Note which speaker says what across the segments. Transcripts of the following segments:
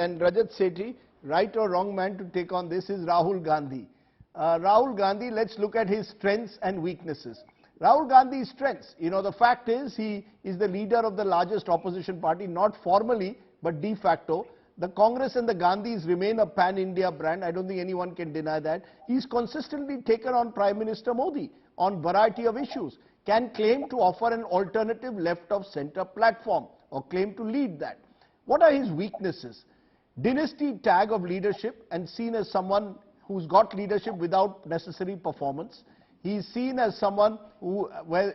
Speaker 1: and Rajat Sethi, right or wrong man to take on this is Rahul Gandhi. Rahul Gandhi, let's look at his strengths and weaknesses. Rahul Gandhi's strengths, the fact is he is the leader of the largest opposition party, not formally, but de facto. The Congress and the Gandhis remain a pan-India brand. I don't think anyone can deny that. He's consistently taken on Prime Minister Modi on variety of issues, can claim to offer an alternative left-of-center platform or claim to lead that. What are his weaknesses? Dynasty tag of leadership and seen as someone who's got leadership without necessary performance. He's seen as someone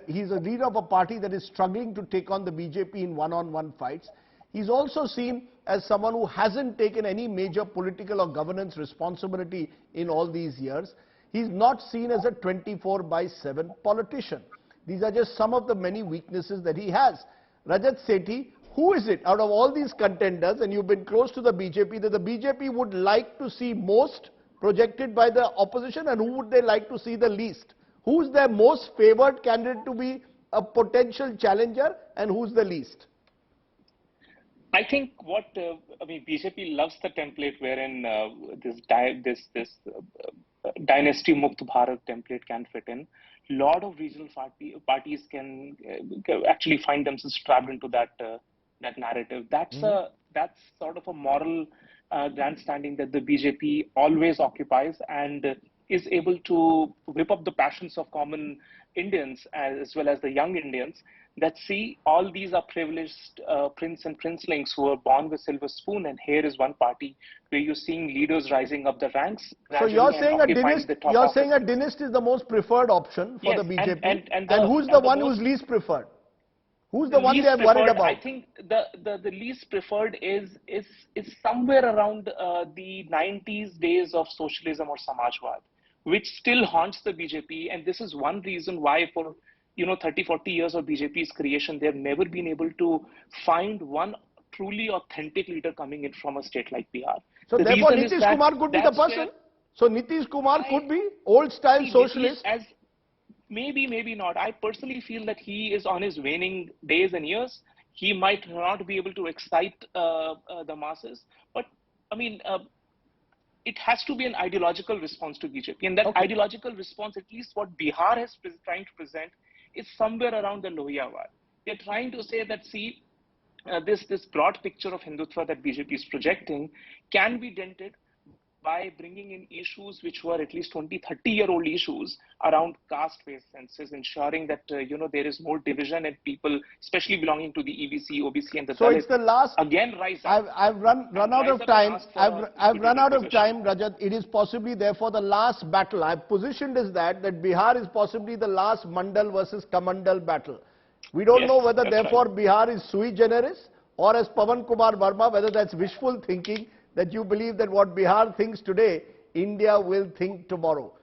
Speaker 1: he's a leader of a party that is struggling to take on the BJP in one-on-one fights. He's also seen as someone who hasn't taken any major political or governance responsibility in all these years. He's not seen as a 24/7 politician. These are just some of the many weaknesses that he has. Rajat Sethi, who is it out of all these contenders, and you've been close to the BJP, that the BJP would like to see most projected by the opposition, and who would they like to see the least? Who's their most favored candidate to be a potential challenger, and who's the least?
Speaker 2: I think BJP loves the template wherein this dynasty Mukt Bharat template can fit in. A lot of regional parties can actually find themselves trapped into that narrative. That's sort of a moral grandstanding that the BJP always occupies and is able to whip up the passions of common Indians as well as the young Indians that see all these are privileged prince and princelings who are born with silver spoon, and here is one party where you're seeing leaders rising up the ranks.
Speaker 1: So you're saying a dynast is the most preferred option for the BJP, and who's the one who's least preferred? Who's the one they're worried about?
Speaker 2: I think the least preferred is somewhere around the 90s days of socialism or Samajwad, which still haunts the BJP, and this is one reason why for 30-40 years of BJP's creation, they've never been able to find one truly authentic leader coming in from a state like Bihar.
Speaker 1: So therefore Nitish Kumar could be the person? So Nitish Kumar could be old-style socialist?
Speaker 2: Maybe not. I personally feel that he is on his waning days and years. He might not be able to excite the masses, but it has to be an ideological response to BJP, and that ideological response, at least what Bihar is trying to present, is somewhere around the Lohiyawad. They're trying to say that, see, this broad picture of Hindutva that BJP is projecting can be dented by bringing in issues which were at least 20-30-year-old issues around caste-based census, ensuring that there is more division and people, especially belonging to the EBC, OBC, and the
Speaker 1: so it's the last.
Speaker 2: Again, rise up.
Speaker 1: I've run out of time. I've run out of time, Rajat. It is possibly therefore the last battle. I've positioned as that Bihar is possibly the last Mandal versus Kamandal battle. We don't know whether therefore Bihar is sui generis, or as Pawan Kumar Verma, whether that's wishful thinking, that you believe that what Bihar thinks today, India will think tomorrow.